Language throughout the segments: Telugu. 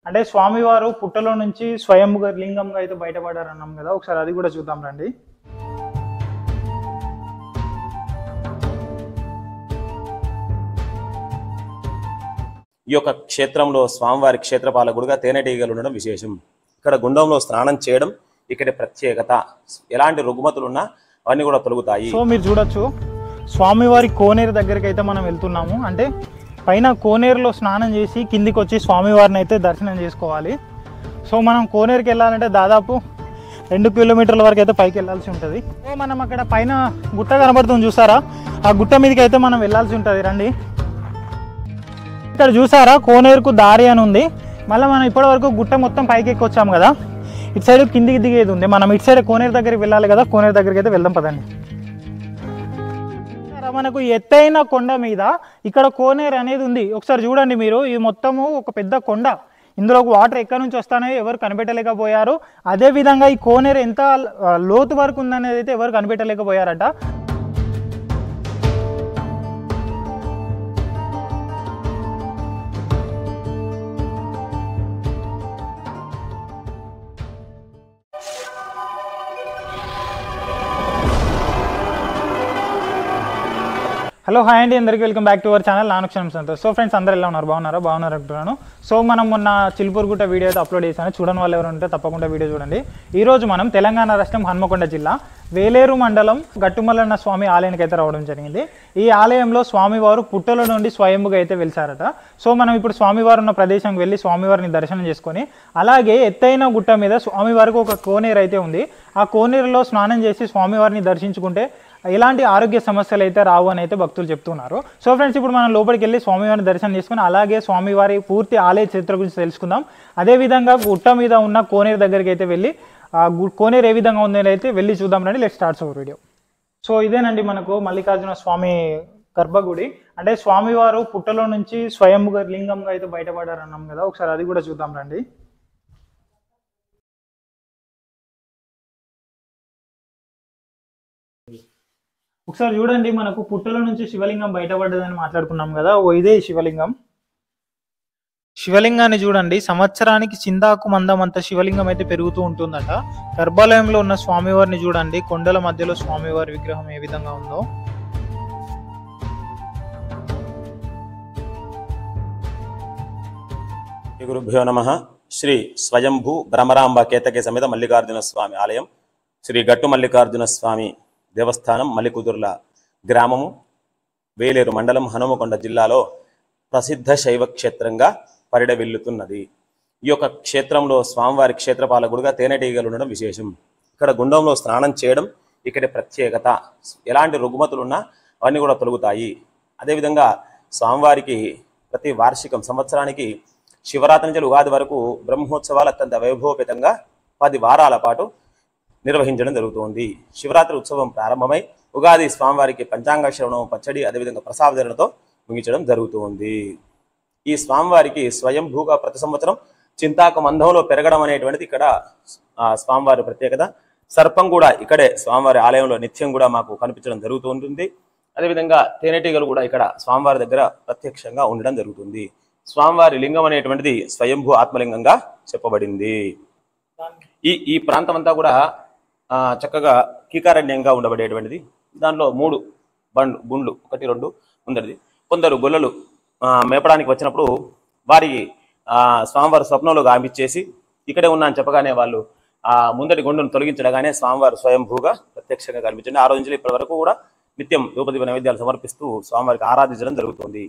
అంటే స్వామివారు పుట్టలో నుంచి స్వయంగా లింగంగా అయితే బయటపడారు అన్నాం కదా, ఒకసారి అది కూడా చూద్దాం రండి. ఈ యొక్క క్షేత్రంలో స్వామివారి క్షేత్రపాలకుడుగా తేనెటీగలు ఉండడం విశేషం. ఇక్కడ గుండంలో స్నానం చేయడం ఇక్కడ ప్రత్యేకత. ఎలాంటి రుగ్మతులు ఉన్నా అవన్నీ కూడా తొలగుతాయి. సో మీరు చూడొచ్చు, స్వామివారి కోనేరు దగ్గరికి అయితే మనం వెళ్తున్నాము. అంటే పైన కోనేరులో స్నానం చేసి కిందికి వచ్చి స్వామివారిని అయితే దర్శనం చేసుకోవాలి. సో మనం కోనేరుకి వెళ్ళాలంటే దాదాపు 2 కిలోమీటర్ల వరకు అయితే పైకి వెళ్ళాల్సి ఉంటుంది. సో మనం అక్కడ పైన గుట్ట కనబడుతుంది చూసారా, ఆ గుట్ట మీదకి అయితే మనం వెళ్ళాల్సి ఉంటుంది. రండి, ఇక్కడ చూసారా కోనేరుకు దారి అని ఉంది. మళ్ళీ మనం ఇప్పటివరకు గుట్ట మొత్తం పైకి ఎక్కి వచ్చాము కదా, ఇటు సైడ్ కిందికి దిగేది ఉంది. మనం ఇటు సైడ్ కోనేరు దగ్గరికి వెళ్ళాలి కదా, కోనేరు దగ్గరికి అయితే వెళ్దాం పదండి. మనకు ఎత్తైన కొండ మీద ఇక్కడ కోనేరు అనేది ఉంది. ఒకసారి చూడండి మీరు, ఇది మొత్తము ఒక పెద్ద కొండ. ఇందులో వాటర్ ఎక్కడి నుంచి వస్తానో ఎవరు కనిపెట్టలేకపోయారు. అదేవిధంగా ఈ కోనేరు ఎంత లోతు వరకు ఉందనేది అయితే ఎవరు కనిపెట్టలేకపోయారట. హలో హాయ్ అండి, అందరికీ welcome back to our channel నానుక్షణం సంతోష్. సో ఫ్రెండ్స్ అందరూ ఎలా ఉన్నారు, బాగున్నారు అంటున్నాను. సో మనం మొన్న చిలుపూరుగుట్ట వీడియో అయితే అప్లోడ్ చేశాను. చూడని వాళ్ళు ఎవరు ఉంటే తప్పకుండా వీడియో చూడండి. ఈరోజు మనం తెలంగాణ రాష్ట్రం హన్మకొండ జిల్లా వేలేరు మండలం గట్టుమల్లన్న స్వామి ఆలయానికి అయితే రావడం జరిగింది. ఈ ఆలయంలో స్వామివారు పుట్టల నుండి స్వయంగా అయితే వెలిసారట. సో మనం ఇప్పుడు స్వామివారు ఉన్న ప్రదేశంకి వెళ్ళి స్వామివారిని దర్శనం చేసుకొని, అలాగే ఎత్తైన గుట్ట మీద స్వామివారికి ఒక కోనేరు అయితే ఉంది. ఆ కోనేరులో స్నానం చేసి స్వామివారిని దర్శించుకుంటే ఎలాంటి ఆరోగ్య సమస్యలు అయితే రావు అని అయితే భక్తులు చెప్తున్నారు. సో ఫ్రెండ్స్, ఇప్పుడు మనం లోపలికి వెళ్ళి స్వామివారిని దర్శనం చేసుకుని అలాగే స్వామివారి పూర్తి ఆలయ చరిత్ర గురించి తెలుసుకుందాం. అదేవిధంగా గుట్ట మీద ఉన్న కోనేరు దగ్గరికి అయితే వెళ్ళి ఆ కోనేరు ఏ విధంగా ఉందని అయితే వెళ్ళి చూద్దాం రండి. Let's start our video. So ఇదేనండి మనకు మల్లికార్జున స్వామి గర్భగుడి. అంటే స్వామివారు పుట్టలో నుంచి స్వయంగా లింగంగా అయితే బయటపడారు అన్నాం కదా, ఒకసారి అది కూడా చూద్దాం రండి. ఒకసారి చూడండి, మనకు పుట్టలో నుంచి శివలింగం బయటపడ్డదని మాట్లాడుకున్నాం కదా, ఇదే శివలింగం. శివలింగాన్ని చూడండి, సంవత్సరానికి చిందాకు మందమంత శివలింగం అయితే పెరుగుతూ ఉంటుందట. గర్భాలయంలో ఉన్న స్వామివారిని చూడండి, కొండల మధ్యలో స్వామివారి విగ్రహం ఏ విధంగా ఉందో. గురుభ్యో నమః. శ్రీ స్వయంభూ భ్రమరాంబ కేతకి సమేత మల్లికార్జున స్వామి ఆలయం, శ్రీ గట్టు మల్లికార్జున స్వామి దేవస్థానం, మల్లికుదుర్ల గ్రామము, వేలేరు మండలం, హనుమకొండ జిల్లాలో ప్రసిద్ధ శైవ క్షేత్రంగా పరిడవిల్లుతున్నది. ఈ యొక్క క్షేత్రంలో స్వామివారి క్షేత్రపాలకుడుగా తేనెటీగలు ఉండడం విశేషం. ఇక్కడ గుండంలో స్నానం చేయడం ఇక్కడ ప్రత్యేకత. ఎలాంటి రుగ్మతులు ఉన్నా అవన్నీ కూడా తొలగుతాయి. అదేవిధంగా స్వామివారికి ప్రతి వార్షికం సంవత్సరానికి శివరాత్రి నుంచి ఉగాది వరకు బ్రహ్మోత్సవాలు అత్యంత వైభవపేతంగా 10 వారాల పాటు నిర్వహించడం జరుగుతుంది. శివరాత్రి ఉత్సవం ప్రారంభమై ఉగాది స్వామివారికి పంచాంగ శ్రవణం, పచ్చడి, అదేవిధంగా ప్రసాద వితరణతో ముగించడం జరుగుతుంది. ఈ స్వామివారికి స్వయంభూగా ప్రతి సంవత్సరం చింతాకు మందంలో పెరగడం అనేటువంటిది ఇక్కడ స్వామివారి ప్రత్యేకత. సర్పం కూడా ఇక్కడే స్వామివారి ఆలయంలో నిత్యం కూడా మాకు కనిపించడం జరుగుతూ ఉంటుంది. అదేవిధంగా తేనెటీగలు కూడా ఇక్కడ స్వామివారి దగ్గర ప్రత్యక్షంగా ఉండడం జరుగుతుంది. స్వామివారి లింగం అనేటువంటిది స్వయంభూ ఆత్మలింగంగా చెప్పబడింది. ఈ ప్రాంతం అంతా కూడా చక్కగా కీకారణ్యంగా ఉండబడేటువంటిది. దానిలో 3 గుండ్లు 1, 2 ముందరిది. కొందరు గొల్లలు మేపడానికి వచ్చినప్పుడు వారికి స్వామివారి స్వప్నంలో గాంపించేసి ఇక్కడే ఉన్నా అని చెప్పగానే వాళ్ళు ముందటి గుండును తొలగించడగానే స్వామివారు స్వయంభూగా ప్రత్యక్షంగా కనిపించండి. ఆ రోజు నుంచి ఇప్పటి వరకు కూడా నిత్యం ధూపదీప నైవేద్యాలు సమర్పిస్తూ స్వామివారికి ఆరాధించడం జరుగుతుంది.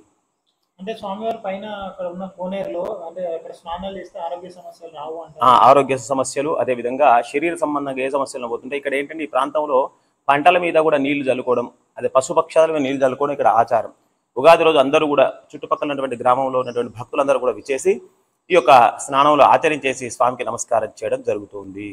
అంటే స్వామివారి పైన అక్కడ ఉన్న కోనేరులో అంటే అక్కడ స్నానాలు చేస్తే ఆరోగ్య సమస్యలు రావు అంటే. ఆరోగ్య సమస్యలు, అదేవిధంగా శరీర సంబంధంగా ఏ సమస్యలు పోతుంటాయి. ఇక్కడ ఏంటంటే ఈ ప్రాంతంలో పంటల మీద కూడా నీళ్లు చల్లుకోవడం, అదే పశుపక్షాల మీద నీళ్లు చల్లుకోవడం ఇక్కడ ఆచారం. ఉగాది రోజు అందరూ కూడా చుట్టుపక్కల ఉన్నటువంటి గ్రామంలో ఉన్నటువంటి భక్తులందరూ కూడా విచ్చేసి ఈ యొక్క స్నానంలో ఆచరించేసి స్వామికి నమస్కారం చేయడం జరుగుతుంది.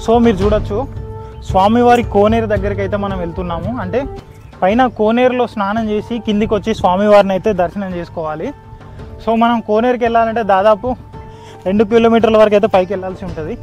సో మీరు చూడొచ్చు, స్వామివారి కోనేరు దగ్గరికి అయితే మనం వెళ్తున్నాము. అంటే పైన కోనేరులో స్నానం చేసి కిందికి వచ్చి స్వామివారిని అయితే దర్శనం చేసుకోవాలి. సో మనం కోనేరుకి వెళ్ళాలంటే దాదాపు 2 కిలోమీటర్ల వరకు అయితే పైకి వెళ్ళాల్సి ఉంటుంది.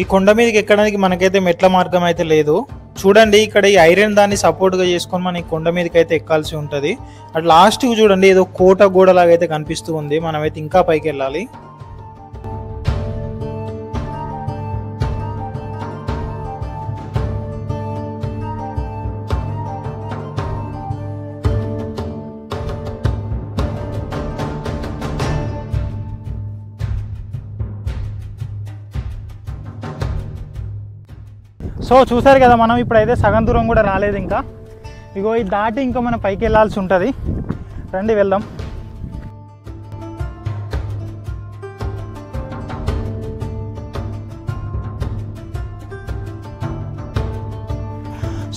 ఈ కొండ మీదకి ఎక్కడానికి మనకైతే మెట్ల మార్గం అయితే లేదు. చూడండి ఇక్కడ ఈ ఐరన్ దాన్ని సపోర్ట్గా చేసుకొని మనం ఈ కొండ మీదకి అయితే ఎక్కాల్సి ఉంటుంది. అటు లాస్ట్కి చూడండి ఏదో కోట గోడలాగా అయితే కనిపిస్తూ ఉంది. మనమైతే ఇంకా పైకి వెళ్ళాలి. సో చూసారు కదా, మనం ఇప్పుడైతే సగం దూరం కూడా రాలేదు. ఇంకా ఇగో ఇది దాటి ఇంకా మనం పైకి వెళ్ళాల్సి ఉంటుంది. రండి వెళ్దాం.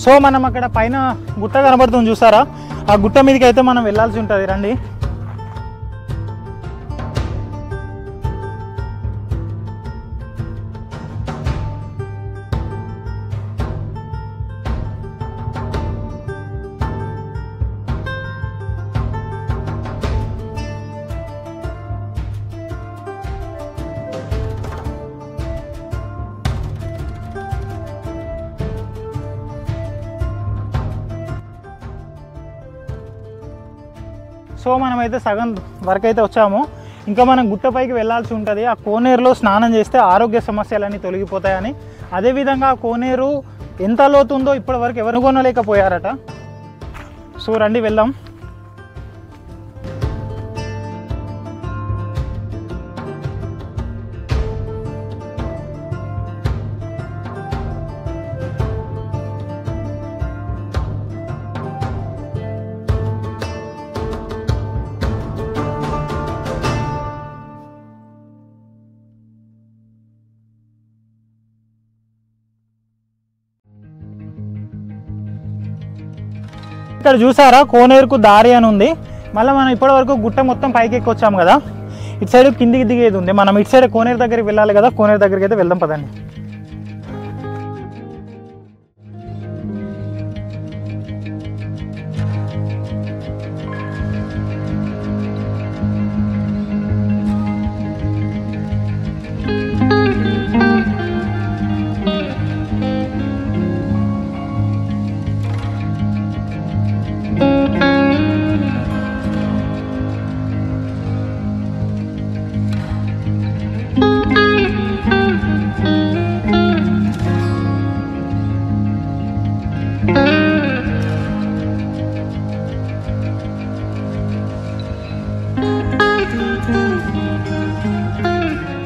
సో మనం అక్కడ పైన గుట్ట కనబడుతుంది చూసారా, ఆ గుట్ట మీదకి అయితే మనం వెళ్ళాల్సి ఉంటుంది. రండి. సో మనమైతే సగం వరకు అయితే వచ్చాము. ఇంకా మనం గుట్టపైకి వెళ్ళాల్సి ఉంటుంది. ఆ కోనేరులో స్నానం చేస్తే ఆరోగ్య సమస్యలన్నీ తొలగిపోతాయని, అదేవిధంగా ఆ కోనేరు ఎంత లోతుందో ఇప్పటి వరకు ఎవరు కొనలేకపోయారట. సో రండి వెళ్దాం. ఇక్కడ చూసారా కోనేరుకు దారి అని ఉంది. మళ్ళీ మనం ఇప్పటివరకు గుట్ట మొత్తం పైకి ఎక్కి వచ్చాము కదా, ఇటు సైడ్ కిందికి దిగేది ఉంది. మనం ఇటు సైడ్ కోనేరు దగ్గరికి వెళ్ళాలి కదా, కోనేరు దగ్గరికి అయితే వెళ్దాం పదండి.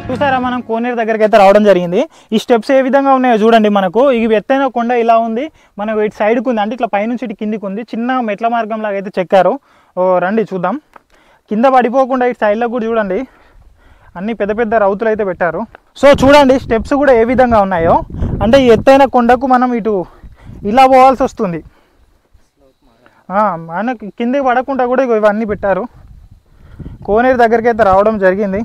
చూసారా మనం కోనేరు దగ్గరికి అయితే రావడం జరిగింది. ఈ స్టెప్స్ ఏ విధంగా ఉన్నాయో చూడండి. మనకు ఇవి ఎత్తైన కొండ ఇలా ఉంది, మనకు ఇటు సైడ్కి ఉంది, అంటే ఇట్లా పైనుంచి ఇటు కిందికి ఉంది. చిన్న మెట్ల మార్గం లాగా అయితే చెక్కారు. రండి చూద్దాం. కింద పడిపోకుండా ఇటు సైడ్లో కూడా చూడండి అన్ని పెద్ద పెద్ద రౌతులు అయితే పెట్టారు. సో చూడండి స్టెప్స్ కూడా ఏ విధంగా ఉన్నాయో, అంటే ఈ ఎత్తైన కొండకు మనం ఇటు ఇలా పోవాల్సి వస్తుంది. మనకి కిందికి పడకుండా కూడా ఇవన్నీ పెట్టారు. కోనేరు దగ్గరికి అయితే రావడం జరిగింది.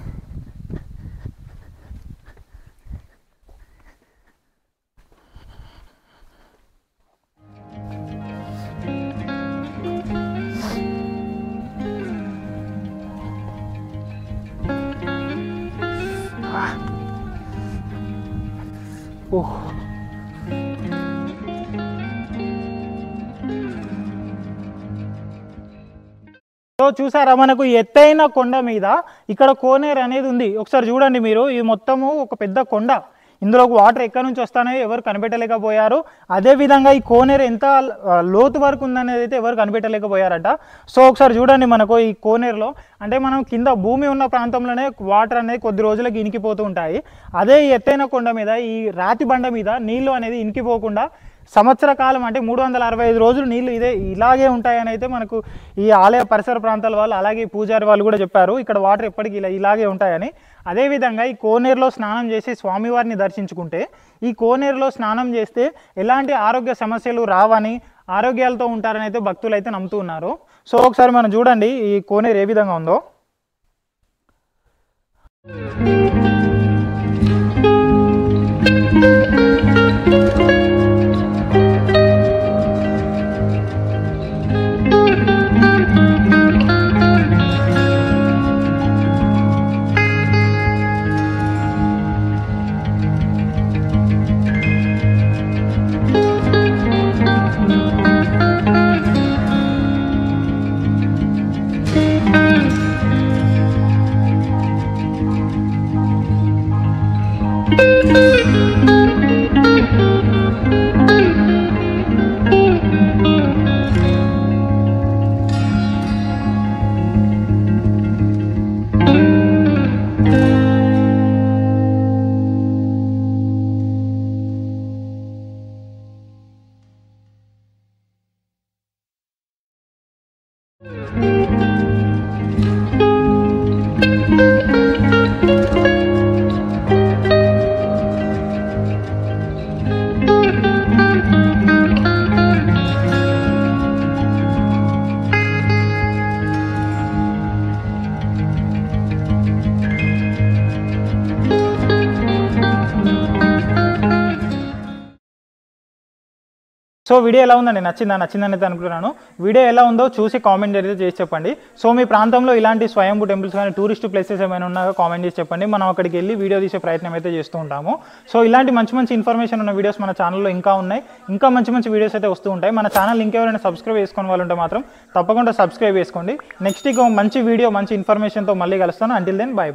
సో చూసారా మనకు ఎత్తైన కొండ మీద ఇక్కడ కోనేరు అనేది ఉంది. ఒకసారి చూడండి మీరు, ఇది మొత్తము ఒక పెద్ద కొండ. ఇందులో వాటర్ ఎక్కడి నుంచి వస్తానో ఎవరు కనిపెట్టలేకపోయారు. అదేవిధంగా ఈ కోనేరు ఎంత లోతు వరకు ఉందనేది అయితే ఎవరు కనిపెట్టలేకపోయారట. సో ఒకసారి చూడండి మనకు ఈ కోనేరులో, అంటే మనం కింద భూమి ఉన్న ప్రాంతంలోనే వాటర్ అనేది కొద్ది రోజులకి ఇనికిపోతూ ఉంటాయి. అదే ఈ ఎత్తైన కొండ మీద ఈ రాతి బండ మీద నీళ్లు అనేది ఇనికిపోకుండా సంవత్సర కాలం, అంటే 365 రోజులు నీళ్లు ఇలాగే ఉంటాయని అయితే మనకు ఈ ఆలయ పరిసర ప్రాంతాల వాళ్ళు, అలాగే పూజారి వాళ్ళు కూడా చెప్పారు. ఇక్కడ వాటర్ ఎప్పటికీ ఇలాగే ఉంటాయని. అదేవిధంగా ఈ కోనేరులో స్నానం చేసి స్వామివారిని దర్శించుకుంటే, ఈ కోనేరులో స్నానం చేస్తే ఎలాంటి ఆరోగ్య సమస్యలు రావని, ఆరోగ్యాలతో ఉంటారని అయితే భక్తులు అయితే నమ్ముతూ ఉన్నారు. సో ఒకసారి మనం చూడండి ఈ కోనేరు ఏ విధంగా ఉందో. సో వీడియో ఎలా ఉందండి, నచ్చిందని అయితే అనుకుంటున్నాను. వీడియో ఎలా ఉందో చూసి కామెంట్ అయితే చేసి చెప్పండి. సో మీ ప్రాంతంలో ఇలాంటి స్వయంభూ టెంపుల్స్ కానీ టూరిస్ట్ ప్లేసెస్ ఏమైనా ఉన్నాయో కామెంట్ చేసి చెప్పండి. మనం అక్కడికి వెళ్ళి వీడియో తీసే ప్రయత్నం అయితే చేస్తూ ఉంటాము. సో ఇలాంటి మంచి ఇన్ఫర్మేషన్ ఉన్న వీడియోస్ మన ఛానల్లో ఇంకా ఉన్నాయి. ఇంకా మంచి వీడియోస్ అయితే వస్తూ ఉంటాయి. మన ఛానల్ ఇంకెవరైనా సబ్స్క్రైబ్ చేసుకునే వాళ్ళు ఉంటే మాత్రం తప్పకుండా సబ్స్క్రైబ్ చేసుకోండి. నెక్స్ట్ ఇంకో మంచి వీడియో మంచి ఇన్ఫర్మేషన్తో మళ్ళీ కలుస్తాను. Until then by.